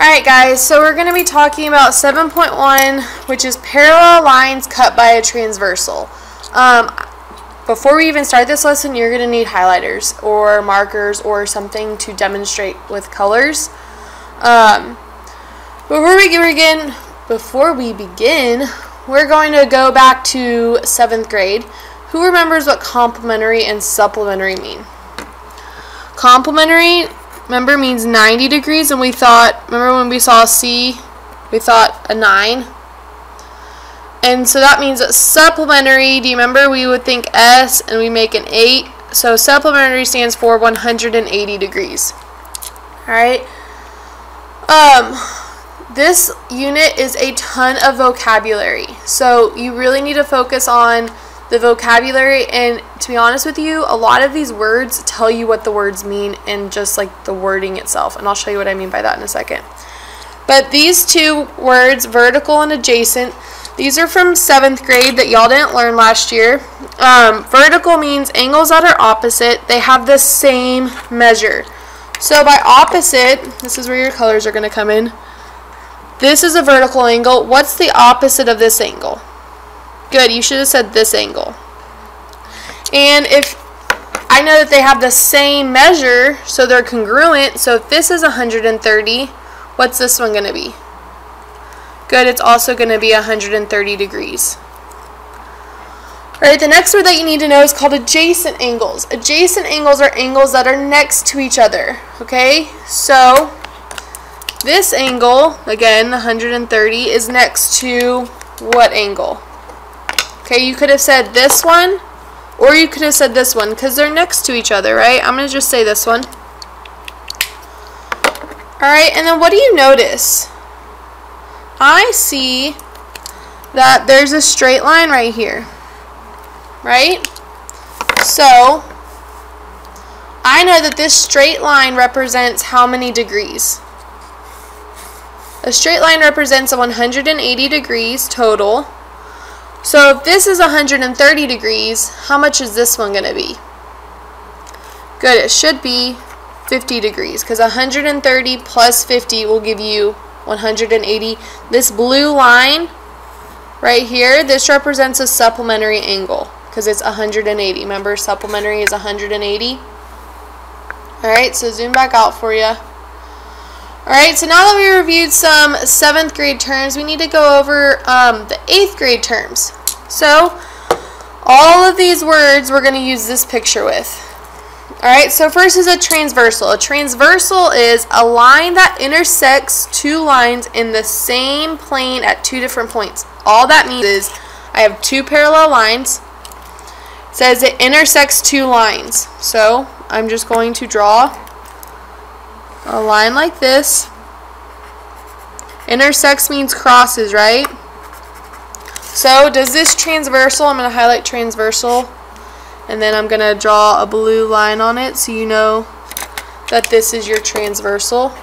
Alright guys, so we're going to be talking about 7.1, which is parallel lines cut by a transversal. Before we even start this lesson, you're going to need highlighters or markers or something to demonstrate with colors. Before we begin, we're going to go back to 7th grade. Who remembers what complementary and supplementary mean? Complementary, remember, means 90 degrees, and we thought, remember when we saw C, we thought a 9? And so that means that supplementary, do you remember we would think S and we make an 8? So supplementary stands for 180 degrees. Alright? This unit is a ton of vocabulary. So you really need to focus on the vocabulary, and to be honest with you, a lot of these words tell you what the words mean and just like the wording itself, and I'll show you what I mean by that in a second. But these two words, vertical and adjacent, these are from 7th grade that y'all didn't learn last year. Vertical means angles that are opposite. They have the same measure. So by opposite, this is where your colors are going to come in. This is a vertical angle. What's the opposite of this angle? Good, you should have said this angle. And if I know that they have the same measure, so they're congruent, so if this is 130, what's this one going to be? Good, it's also going to be 130 degrees. Alright, the next word that you need to know is called adjacent angles. Adjacent angles are angles that are next to each other. Okay, so this angle, again, 130, is next to what angle? Okay, you could have said this one, or you could have said this one, because they're next to each other, right? I'm going to just say this one. Alright, and then what do you notice? I see that there's a straight line right here, right? So, I know that this straight line represents how many degrees? A straight line represents 180 degrees total. So if this is 130 degrees, how much is this one going to be? Good, it should be 50 degrees, because 130 plus 50 will give you 180. This blue line right here, this represents a supplementary angle, because it's 180. Remember, supplementary is 180. Alright, so zoom back out for you. Alright, so now that we reviewed some 7th grade terms, we need to go over the 8th grade terms. So, all of these words we're going to use this picture with. Alright, so first is a transversal. A transversal is a line that intersects two lines in the same plane at two different points. All that means is I have two parallel lines. It says it intersects two lines. So, I'm just going to draw a line like this. Intersects means crosses, right? So does this transversal, I'm going to highlight transversal, and then I'm going to draw a blue line on it so you know that this is your transversal.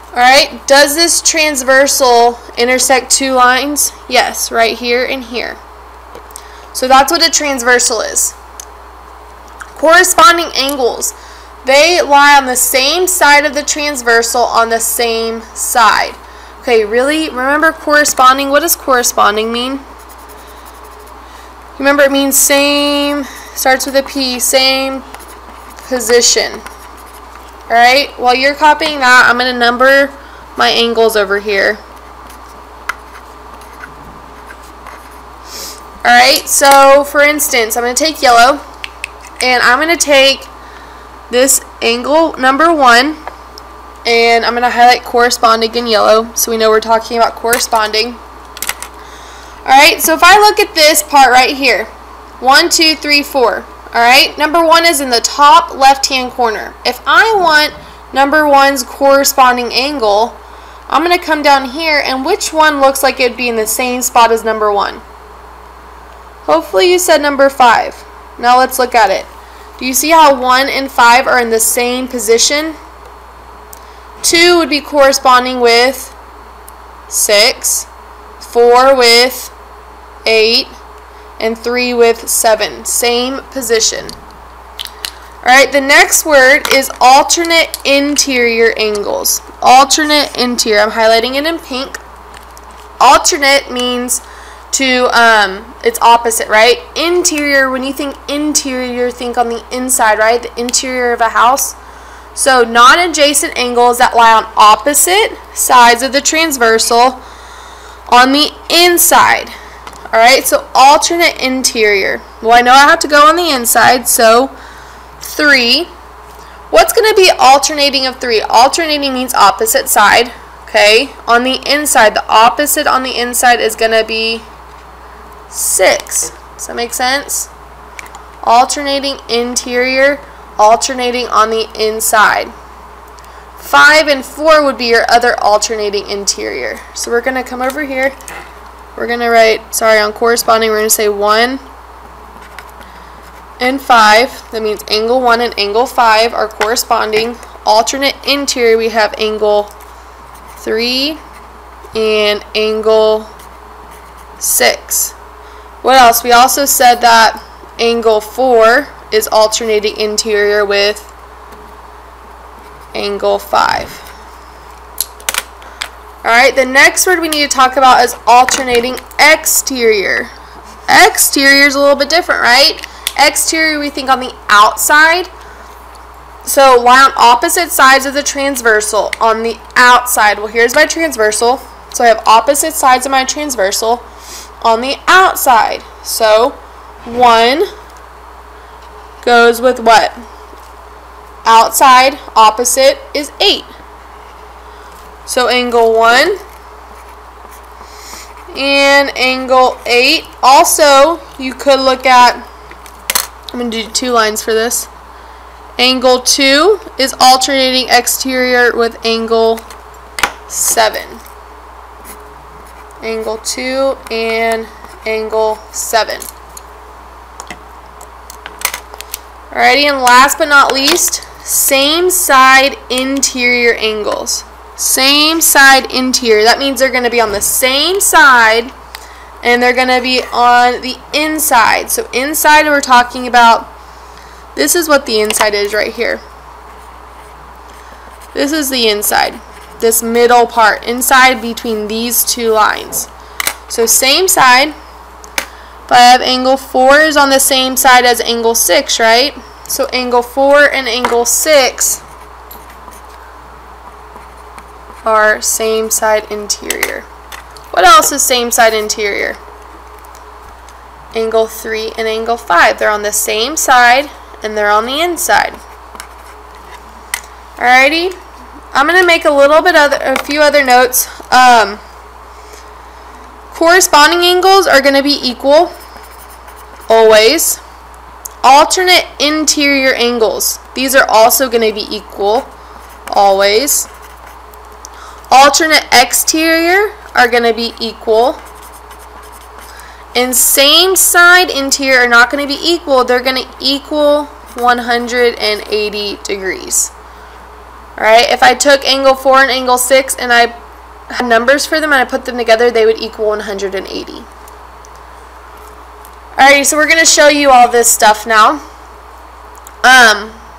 Alright, does this transversal intersect two lines? Yes, right here and here. So that's what a transversal is. Corresponding angles, they lie on the same side of the transversal on the same side. Okay, really? Remember corresponding? What does corresponding mean? Remember, it means same, starts with a P, same position. Alright, while you're copying that, I'm going to number my angles over here. Alright, so for instance, I'm going to take yellow. And I'm going to take this angle number 1, and I'm going to highlight corresponding in yellow so we know we're talking about corresponding. Alright, so if I look at this part right here, 1, 2, 3, 4. Alright, number 1 is in the top left-hand corner. If I want number 1's corresponding angle, I'm going to come down here, and which one looks like it would be in the same spot as number 1? Hopefully you said number 5. Now let's look at it. Do you see how 1 and 5 are in the same position? 2 would be corresponding with 6, 4 with 8, and 3 with 7. Same position. Alright, the next word is alternate interior angles. Alternate interior. I'm highlighting it in pink. Alternate means to, it's opposite, right? Interior, when you think interior, think on the inside, right? The interior of a house. So non-adjacent angles that lie on opposite sides of the transversal on the inside. Alright, so alternate interior. Well, I know I have to go on the inside, so 3. What's going to be alternating of 3? Alternating means opposite side. Okay, on the inside, the opposite on the inside is going to be 6. Does that make sense? Alternating interior, alternating on the inside. 5 and 4 would be your other alternating interior. So we're going to come over here. We're going to write, sorry, on corresponding, we're going to say 1 and 5. That means angle 1 and angle 5 are corresponding. Alternate interior, we have angle 3 and angle 6. What else? We also said that angle 4 is alternating interior with angle 5. Alright, the next word we need to talk about is alternating exterior. Exterior is a little bit different, right? Exterior we think on the outside. So lie on opposite sides of the transversal on the outside. Well, here's my transversal. So I have opposite sides of my transversal on the outside. So 1 goes with what? Outside opposite is 8. So angle 1 and angle 8. Also, you could look at, I'm going to do 2 lines for this. Angle 2 is alternating exterior with angle 7. Angle 2 and angle 7. Alrighty, and last but not least, same side interior angles. Same side interior. That means they're going to be on the same side and they're going to be on the inside. So inside we're talking about, this is what the inside is right here. This is the inside. This middle part, inside between these 2 lines. So same side, but I have angle 4 is on the same side as angle 6, right? So angle 4 and angle 6 are same side interior. What else is same side interior? Angle 3 and angle 5. They're on the same side and they're on the inside. Alrighty, I'm going to make a few other notes. Corresponding angles are going to be equal, always. Alternate interior angles, these are also going to be equal, always. Alternate exterior are going to be equal. And same side interior are not going to be equal. They're going to equal 180 degrees. Alright, if I took angle 4 and angle 6 and I had numbers for them and I put them together, they would equal 180. Alright, so we're going to show you all this stuff now.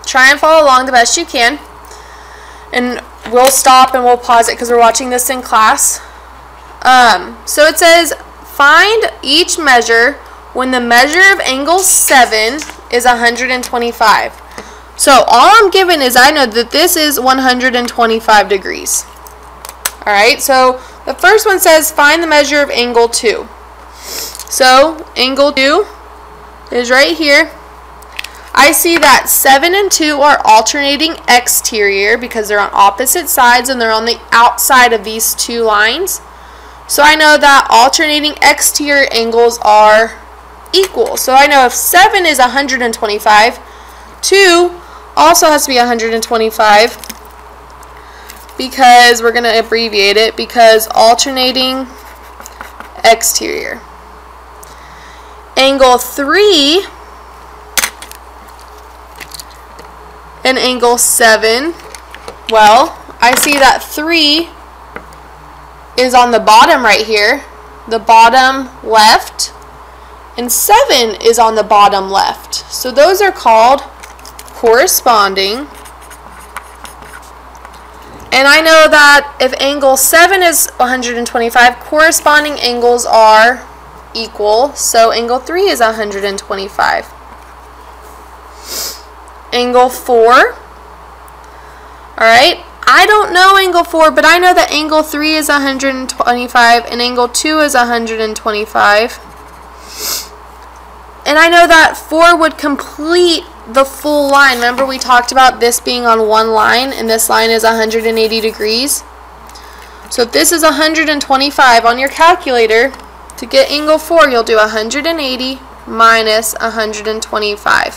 Try and follow along the best you can. And we'll stop and we'll pause it because we're watching this in class. So it says, find each measure when the measure of angle 7 is 125. So all I'm given is I know that this is 125 degrees. Alright, so the first one says find the measure of angle 2. So angle 2 is right here. I see that 7 and 2 are alternating exterior because they're on opposite sides and they're on the outside of these 2 lines. So I know that alternating exterior angles are equal. So I know if 7 is 125, 2 also has to be 125 because we're going to abbreviate it because alternating exterior. Angle 3 and angle 7, well, I see that 3 is on the bottom right here, the bottom left, and 7 is on the bottom left. So those are called corresponding. And I know that if angle 7 is 125, corresponding angles are equal. So angle 3 is 125. Angle 4. Alright, I don't know angle 4, but I know that angle 3 is 125 and angle 2 is 125. And I know that 4 would complete the full line. Remember we talked about this being on one line and this line is 180 degrees. So if this is 125 on your calculator, to get angle 4 you'll do 180 minus 125.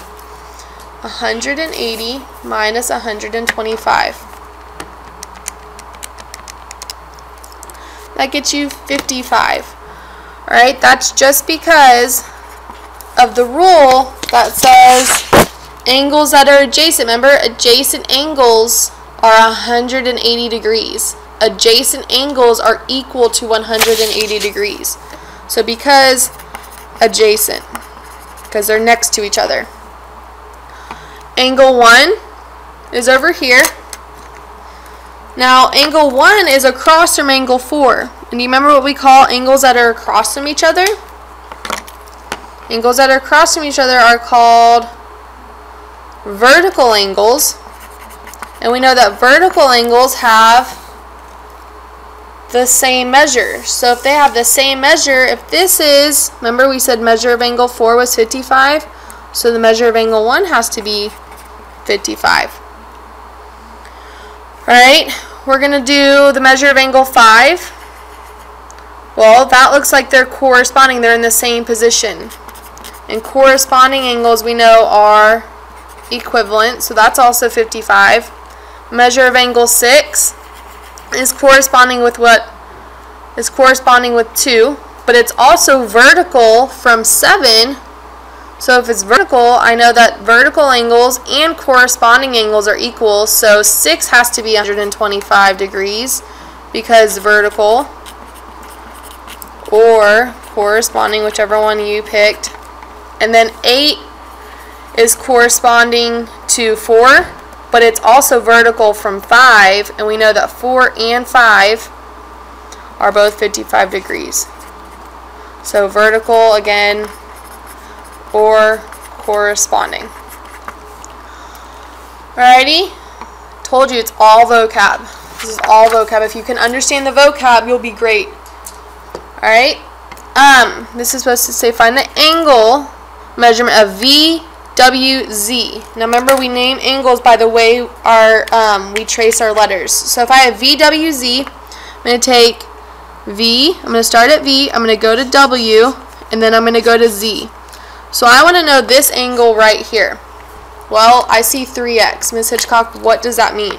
180 minus 125. That gets you 55. Alright, that's just because of the rule that says angles that are adjacent. Remember, adjacent angles are 180 degrees. Adjacent angles are equal to 180 degrees. So because adjacent, because they're next to each other. Angle 1 is over here. Now, angle 1 is across from angle 4. And do you remember what we call angles that are across from each other? Angles that are across from each other are called vertical angles. And we know that vertical angles have the same measure. So if they have the same measure, if this is, remember we said measure of angle 4 was 55, so the measure of angle 1 has to be 55. Alright, we're going to do the measure of angle 5. Well, that looks like they're corresponding. They're in the same position. And corresponding angles we know are equivalent, so that's also 55. Measure of angle 6 is corresponding with what? Is corresponding with 2, but it's also vertical from 7. So if it's vertical, I know that vertical angles and corresponding angles are equal, so 6 has to be 125 degrees because vertical or corresponding, whichever one you picked. And then 8 is corresponding to 4, but it's also vertical from 5, and we know that 4 and 5 are both 55 degrees. So vertical again or corresponding. Alrighty, told you it's all vocab. This is all vocab. If you can understand the vocab, you'll be great. Alright, this is supposed to say find the angle measurement of VWZ. Now remember, we name angles by the way we trace our letters. So if I have VWZ, I'm going to take V, I'm going to start at V, I'm going to go to W, and then I'm going to go to Z. So I want to know this angle right here. Well, I see 3x. Ms. Hitchcock, what does that mean?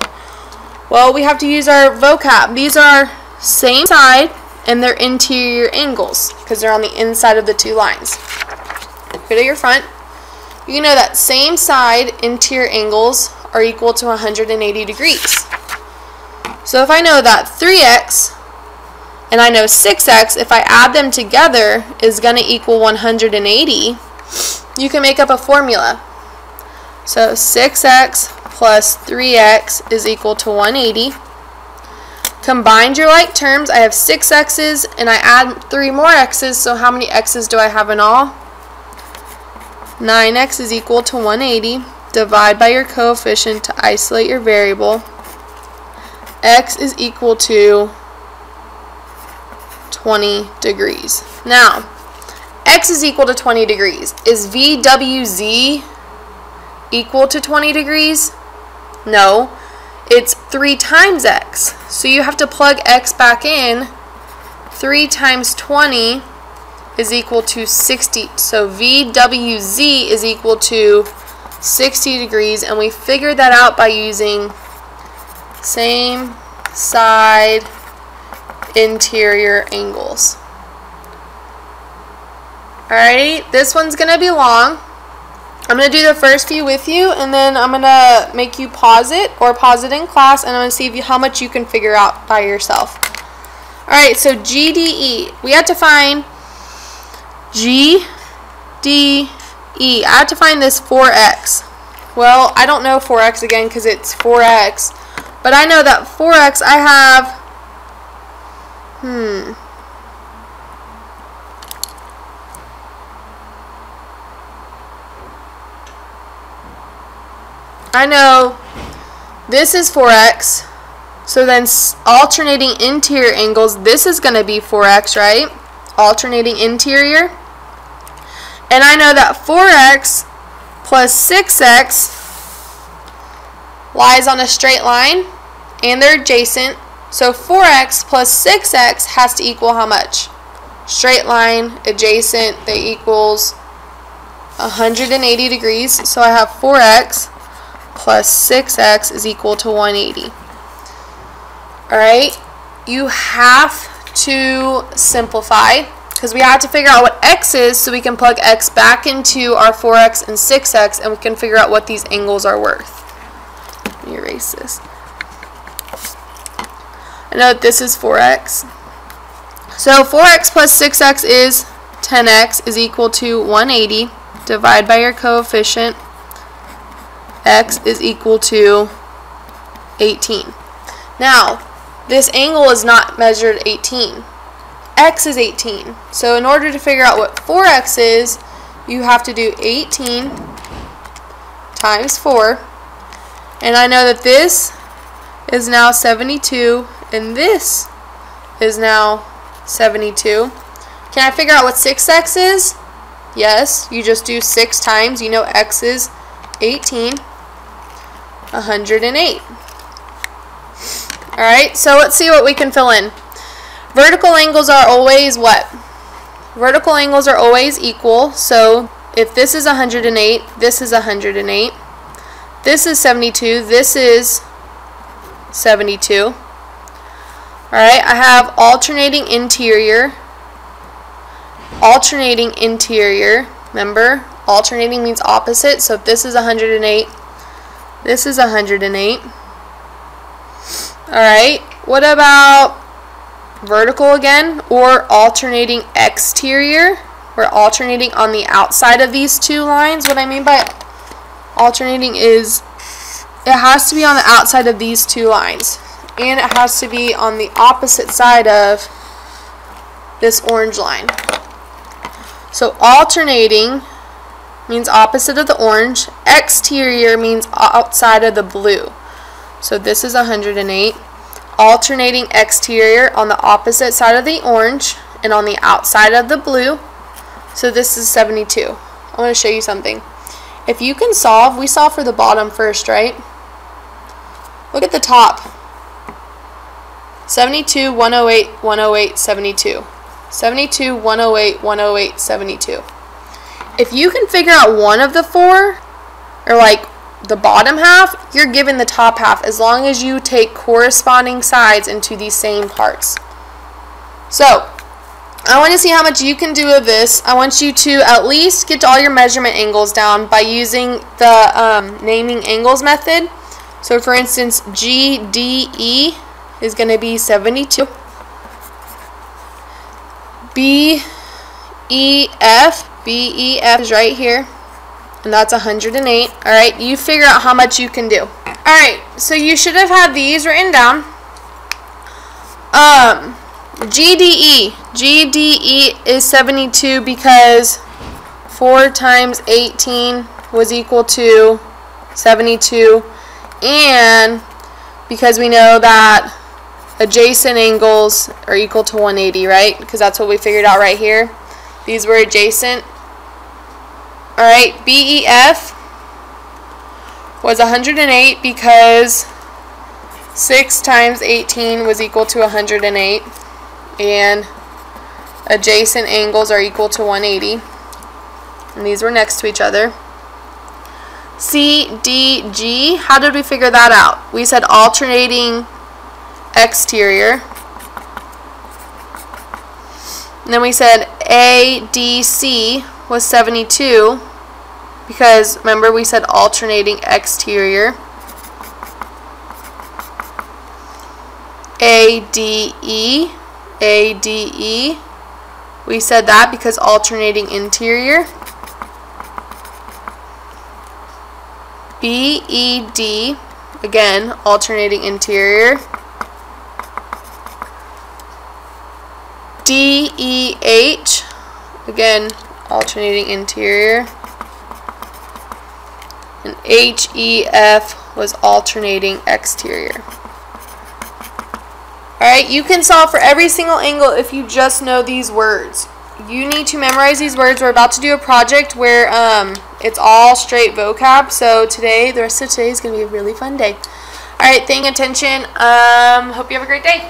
Well, we have to use our vocab. These are same side and they're interior angles because they're on the inside of the two lines. Go to your front. You know that same side interior angles are equal to 180 degrees. So if I know that 3x and I know 6x, if I add them together, is going to equal 180, you can make up a formula. So 6x plus 3x is equal to 180. Combined your like terms, I have 6 x's and I add 3 more x's, so how many x's do I have in all? 9x is equal to 180. Divide by your coefficient to isolate your variable. X is equal to 20 degrees. Now, x is equal to 20 degrees. Is VWZ equal to 20 degrees? No. It's 3 times x. So you have to plug x back in. 3 times 20 is equal to 60. So VWZ is equal to 60 degrees. And we figured that out by using same side interior angles. Alright, this one's going to be long. I'm going to do the first few with you, and then I'm going to make you pause it or pause it in class, and I'm going to see how much you can figure out by yourself. Alright, so GDE. We have to find GDE. I have to find this 4x. Well, I don't know 4x again because it's 4x. But I know that 4x I have, I know this is 4x. So then alternating interior angles, this is going to be 4x, right? Alternating interior. And I know that 4x plus 6x lies on a straight line, and they're adjacent. So 4x plus 6x has to equal how much? Straight line, adjacent, they equals 180 degrees. So I have 4x plus 6x is equal to 180. Alright, you have to simplify because we have to figure out what x is so we can plug x back into our 4x and 6x and we can figure out what these angles are worth. Let me erase this. I know that this is 4x. So 4x plus 6x is 10x is equal to 180. Divide by your coefficient. X is equal to 18. Now, this angle is not measured 18. X is 18. So in order to figure out what 4x is, you have to do 18 times 4. And I know that this is now 72 and this is now 72. Can I figure out what 6x is? Yes, you just do 6 times. You know x is 18. 108. Alright, so let's see what we can fill in. Vertical angles are always what? Vertical angles are always equal. So if this is 108, this is 108. This is 72, this is 72. Alright, I have alternating interior. Alternating interior. Remember, alternating means opposite. So if this is 108, this is 108. Alright, what about vertical again, or alternating exterior? We're alternating on the outside of these two lines. What I mean by alternating is it has to be on the outside of these two lines, and it has to be on the opposite side of this orange line. So alternating means opposite of the orange. Exterior means outside of the blue. So this is 108. Alternating exterior on the opposite side of the orange and on the outside of the blue. So this is 72. I want to show you something. If you can solve, we solve for the bottom first, right? Look at the top. 72, 108, 108, 72. 72, 108, 108, 72. If you can figure out one of the four, or like the bottom half, you're given the top half as long as you take corresponding sides into these same parts. So, I want to see how much you can do of this. I want you to at least get all your measurement angles down by using the naming angles method. So, for instance, GDE is going to be 72. BEF is right here. And that's 108. Alright, you figure out how much you can do. Alright, so you should have had these written down. GDE. GDE is 72 because 4 times 18 was equal to 72. And because we know that adjacent angles are equal to 180, right? Because that's what we figured out right here. These were adjacent. Alright, BEF was 108 because 6 times 18 was equal to 108, and adjacent angles are equal to 180, and these were next to each other. CDG, how did we figure that out? We said alternating exterior, and then we said ADC was 72 because remember we said alternating exterior. ADE, we said that because alternating interior. BED, again, alternating interior. DEH, again, alternating interior. And HEF was alternating exterior. Alright, you can solve for every single angle if you just know these words. You need to memorize these words. We're about to do a project where it's all straight vocab. So today, the rest of today is going to be a really fun day. Alright, thank you, attention. Hope you have a great day.